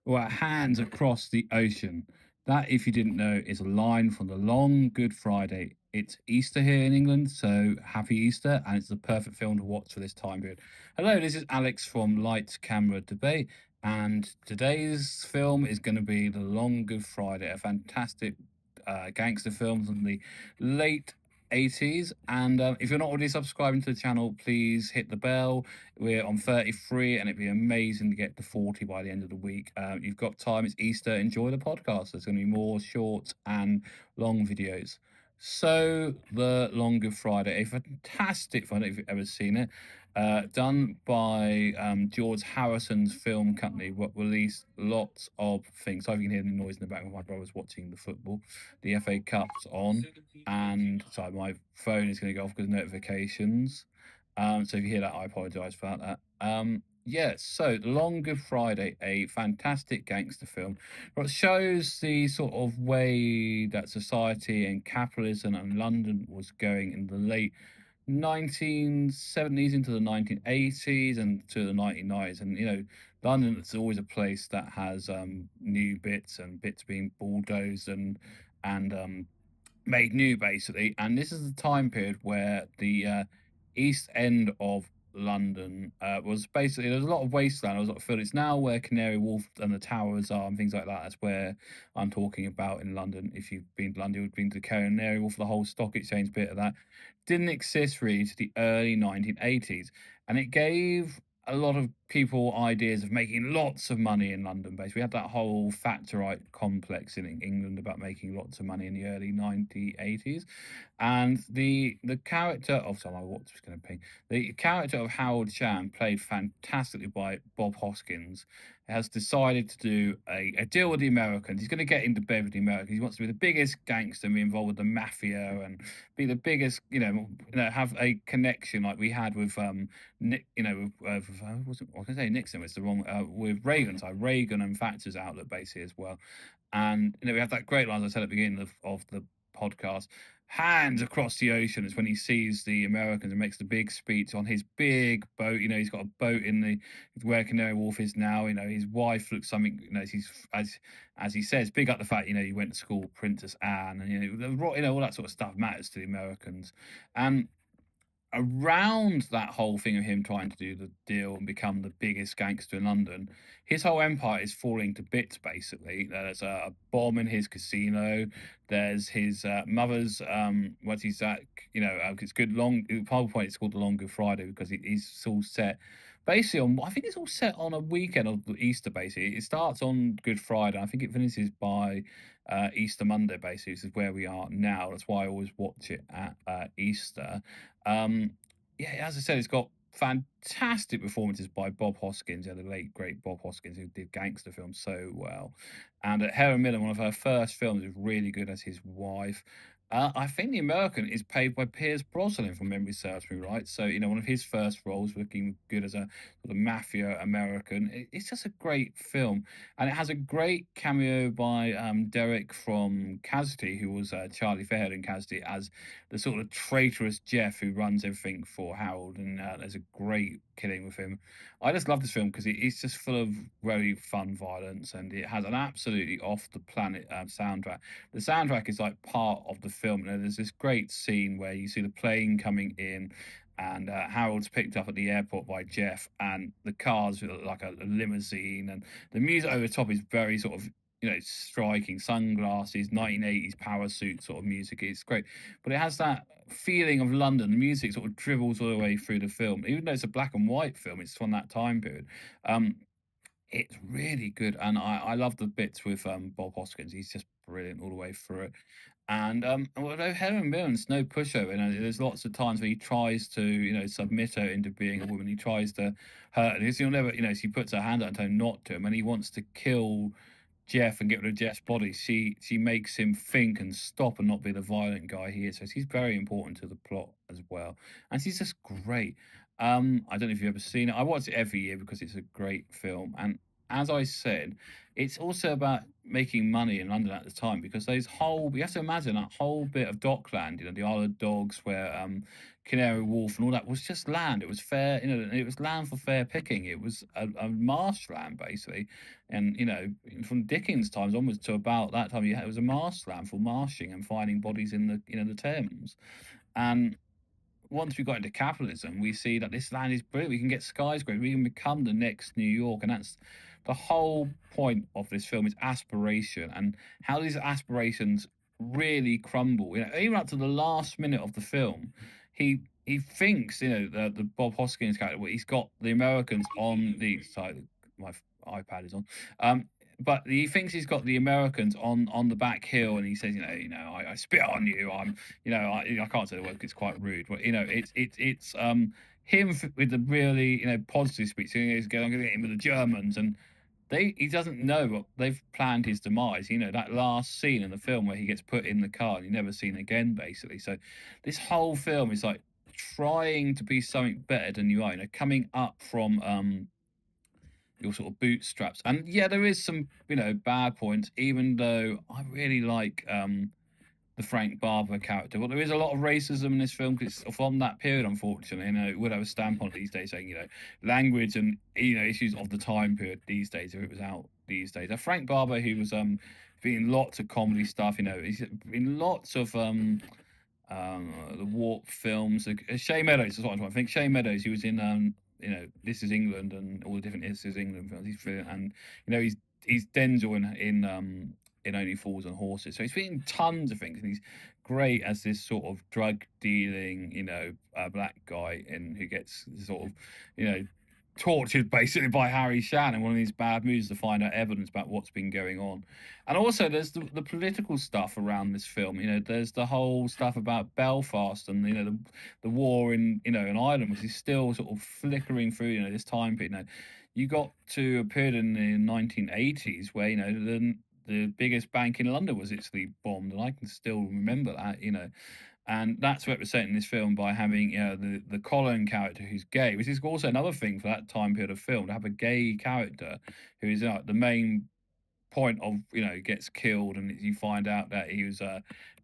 Well, hands across the ocean. That, if you didn't know, is a line from the long Good Friday. It's Easter here in England, so happy Easter, and it's the perfect film to watch for this time period. Hello, this is Alex from Lights Camera Debate, and today's film is going to be The Long Good Friday, a fantastic gangster film from the late 80s. And if you're not already subscribing to the channel, please hit the bell. We're on 33, and it'd be amazing to get to 40 by the end of the week. You've got time, it's Easter, enjoy the podcast. There's going to be more short and long videos. So, The Long Good Friday, a fantastic film if you've ever seen it, done by George Harrison's film company, what released lots of things. So, if you can hear the noise in the background, my brother's watching the football. The FA Cup's on, and sorry, my phone is going to go off because of notifications. So if you hear that, I apologise for that. Yeah, so Long Good Friday, a fantastic gangster film, but shows the sort of way that society and capitalism and London was going in the late 1970s into the 1980s and to the 1990s. And, London is always a place that has new bits and bits being bulldozed and made new basically. And this is the time period where the east end of London was basically there's a lot of wasteland. I was like, Phil, it's now where Canary Wharf and the towers are and things like that. That's where I'm talking about in London. If you've been to London, you've been to Canary Wharf, the whole stock exchange bit of that didn't exist really to the early 1980s, and it gave a lot of people ideas of making lots of money in London. Basically, we had that whole Thatcherite complex in England about making lots of money in the early 1980s, and the character of sorry, my watch was going to ping. The character of Howard Chan, played fantastically by Bob Hoskins, has decided to do a deal with the Americans. He's going to get into bed with the Americans. He wants to be the biggest gangster, and be involved with the mafia, and be the biggest, have a connection like we had with Nick, wasn't I was going to say Nixon was the wrong with Reagan, so Reagan and Thatcher's outlet basically as well. And we have that great line, as I said at the beginning of the podcast. Hands across the ocean is when he sees the Americans and makes the big speech on his big boat. He's got a boat in the where Canary Wharf is now. His wife looks something. He's as he says, big up the fact he went to school with Princess Anne, and all that sort of stuff matters to the Americans. And around that whole thing of him trying to do the deal and become the biggest gangster in London, his whole empire is falling to bits. Basically, there's a bomb in his casino. There's his mother's what he's at. It's good long. Part of the point it's called the Long Good Friday because he's all set. Basically, on I think it's all set on a weekend of Easter. Basically, it starts on Good Friday. I think it finishes by Easter Monday. Basically, this is where we are now. That's why I always watch it at Easter. um, yeah, as I said, it's got fantastic performances by Bob Hoskins, the late great Bob Hoskins, who did gangster films so well. And Helen Mirren, one of her first films, is really good as his wife. I think The American is played by Pierce Brosnan, if memory serves me right. So, one of his first roles, looking good as a sort of mafia American. It's just a great film. And it has a great cameo by Derek from Casualty, who was Charlie Fairhead in Casualty, as the sort of traitorous Jeff who runs everything for Harold, and there's a great killing with him. I just love this film because it's just full of very fun violence, and it has an absolutely off the planet soundtrack. The soundtrack is like part of the film. And there's this great scene where you see the plane coming in, and Harold's picked up at the airport by Jeff, and the car's like a limousine, and the music over the top is very sort of striking, sunglasses, 1980s power suit sort of music. It's great, but it has that feeling of London. The music sort of dribbles all the way through the film, even though it's a black and white film. It's from that time period. Um, it's really good, and I love the bits with Bob Hoskins. He's just brilliant all the way through it. And although Helen Mirren's no pushover, there's lots of times where he tries to, submit her into being a woman. He tries to hurt her. Because you'll never, she puts her hand out and tells him not to him, and he wants to kill Jeff and get rid of Jeff's body. She makes him think and stop and not be the violent guy he is. So she's very important to the plot as well, and she's just great. I don't know if you've ever seen it. I watch it every year because it's a great film, and as I said, it's also about making money in London at the time because those whole you have to imagine that whole bit of Dockland, the Isle of Dogs, where Canary Wharf and all that was just land. It was fair, it was land for fair picking. It was a marshland basically, and from Dickens times onwards to about that time, it was a marshland for marshing and finding bodies in the Thames, and once we got into capitalism, we see that this land is brilliant. We can get skyscrapers. We can become the next New York, and that's the whole point of this film is aspiration and how these aspirations really crumble. Even up to the last minute of the film, he thinks the Bob Hoskins character. He's got the Americans on the side. My iPad is on. Um, but he thinks he's got the Americans on the back hill, and he says, I spit on you. I can't say the word 'cause it's quite rude, but it's him with the really positive speech. He's going, I'm going to get him with the Germans, and he doesn't know what they've planned his demise. That last scene in the film where he gets put in the car and you're never seen again, basically. So this whole film is like trying to be something better than you are. Coming up from your sort of bootstraps. And yeah, there is some, bad points, even though I really like the Frank Barber character. But there is a lot of racism in this film because it's from that period, unfortunately. It would have a stamp on it these days saying, language and issues of the time period these days if it was out these days. Frank Barber, who was been in lots of comedy stuff, he's in lots of the Warp films. Shay Meadows is what I'm trying to think. Shay Meadows, he was in This Is England and all the different This Is England films. He's brilliant, and he's Denzel in Only Fools and Horses. So he's been in tons of things, and he's great as this sort of drug dealing, black guy, and who gets sort of, tortured basically by Harry Shannon, one of these bad movies to find out evidence about what's been going on. And also there's the political stuff around this film. There's the whole stuff about Belfast and the war in Ireland, which is still sort of flickering through this time period. You got to a period in the 1980s where the biggest bank in London was actually bombed, and I can still remember that. And that's represented in this film by having the Colin character who's gay, which is also another thing for that time period of film, to have a gay character who is the main point of gets killed, and you find out that he was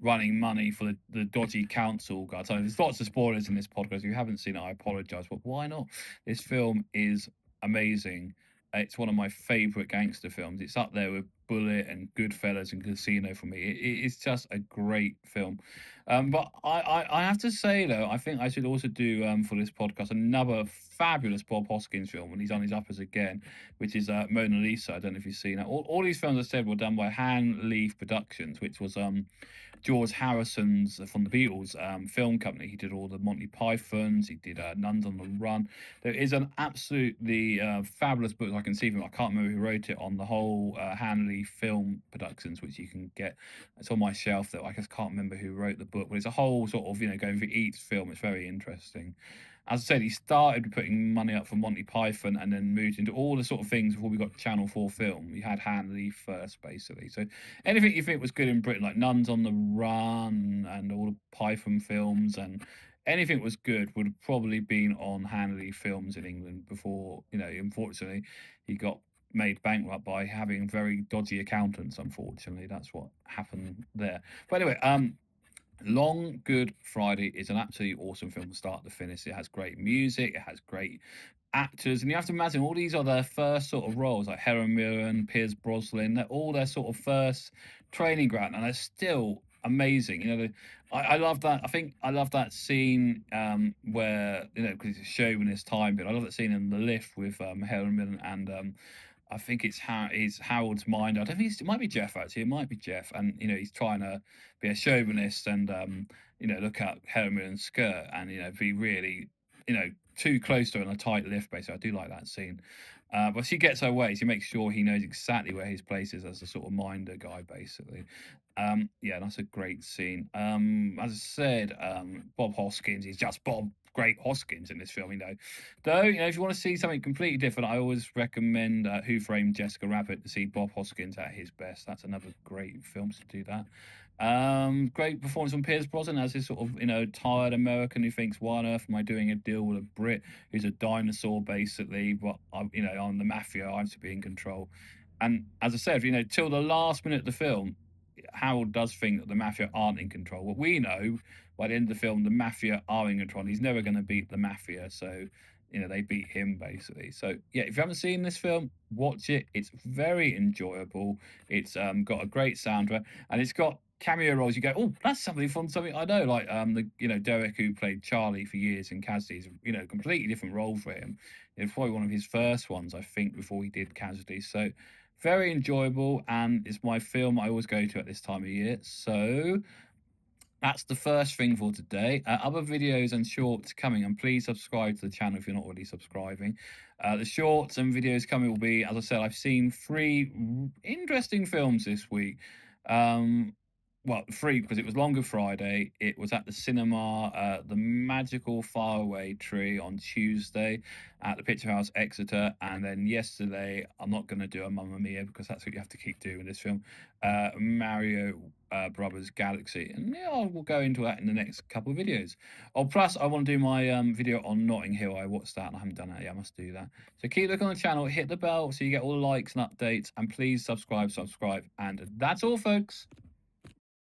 running money for the dodgy council guy. So there's lots of spoilers in this podcast. If you haven't seen it, I apologize, but why not? This film is amazing. It's one of my favorite gangster films. It's up there with Bullet and Goodfellas and Casino for me. It's just a great film. But I have to say though, I think I should also do for this podcast another fabulous Bob Hoskins film when he's on his uppers again, which is Mona Lisa. I don't know if you've seen that. All these films I said were done by Hand Leaf Productions, which was George Harrison's from the Beatles film company. He did all the Monty Pythons. He did Nuns on the Run. There is an absolutely fabulous book I can see from. I can't remember who wrote it on the whole Hanley Film Productions, which you can get. It's on my shelf though. I just can't remember who wrote the book, but it's a whole sort of going through each film. It's very interesting. As I said, he started putting money up for Monty Python and then moved into all the sort of things before we got Channel 4 film. We had Hanley first, basically. So anything you think was good in Britain, like Nuns on the Run and all the Python films and anything that was good would have probably been on Hanley films in England before, unfortunately, he got made bankrupt by having very dodgy accountants, unfortunately. That's what happened there. But anyway, Long Good Friday is an absolutely awesome film from start to finish. It has great music, it has great actors, and you have to imagine all these are their first sort of roles, like Helen Mirren, Pierce Brosnan. They're all their sort of first training ground, and they're still amazing. I love that. I think I love that scene where because it's chauvinist time, but I love that scene in the lift with Helen Mirren and I think it's Harold's mind. I don't think it might be Jeff actually. It might be Jeff, and he's trying to be a chauvinist and look at Helen Mirren's skirt and be really too close to her in a tight lift. Basically, I do like that scene. But she gets her way. She makes sure he knows exactly where his place is as a sort of minder guy, basically. Yeah, that's a great scene. As I said, Bob Hoskins is just Bob Great Hoskins in this film. Though if you want to see something completely different, I always recommend Who Framed Jessica Rabbit to see Bob Hoskins at his best. That's another great film to do that. Great performance from Pierce Brosnan as this sort of tired American who thinks, why on earth am I doing a deal with a Brit who's a dinosaur basically? But I'm the mafia. I have to be in control. And as I said, till the last minute of the film, Harold does think that the mafia aren't in control. What we know by the end of the film, the mafia are in control. And he's never going to beat the mafia, so they beat him basically. So yeah, if you haven't seen this film, watch it. It's very enjoyable. It's got a great soundtrack, and it's got cameo roles. You go, oh, that's something from something I know, like the Derek, who played Charlie for years in Casualties. Completely different role for him. It's probably one of his first ones, I think, before he did Casualties. So very enjoyable, and it's my film I always go to at this time of year. So that's the first thing for today. Other videos and shorts coming, and please subscribe to the channel if you're not already subscribing. The shorts and videos coming will be, as I said, I've seen three interesting films this week. Um, well, three because it was longer Friday. It was at the cinema, The Magical Faraway Tree on Tuesday at the Picture House Exeter, and then yesterday, I'm not going to do a Mamma Mia because that's what you have to keep doing in this film. Mario Brothers Galaxy, and yeah, we'll go into that in the next couple of videos. Oh, plus I want to do my video on Notting Hill. I watched that and I haven't done that yet. I must do that. So keep looking on the channel, hit the bell so you get all the likes and updates, and please subscribe, and that's all, folks.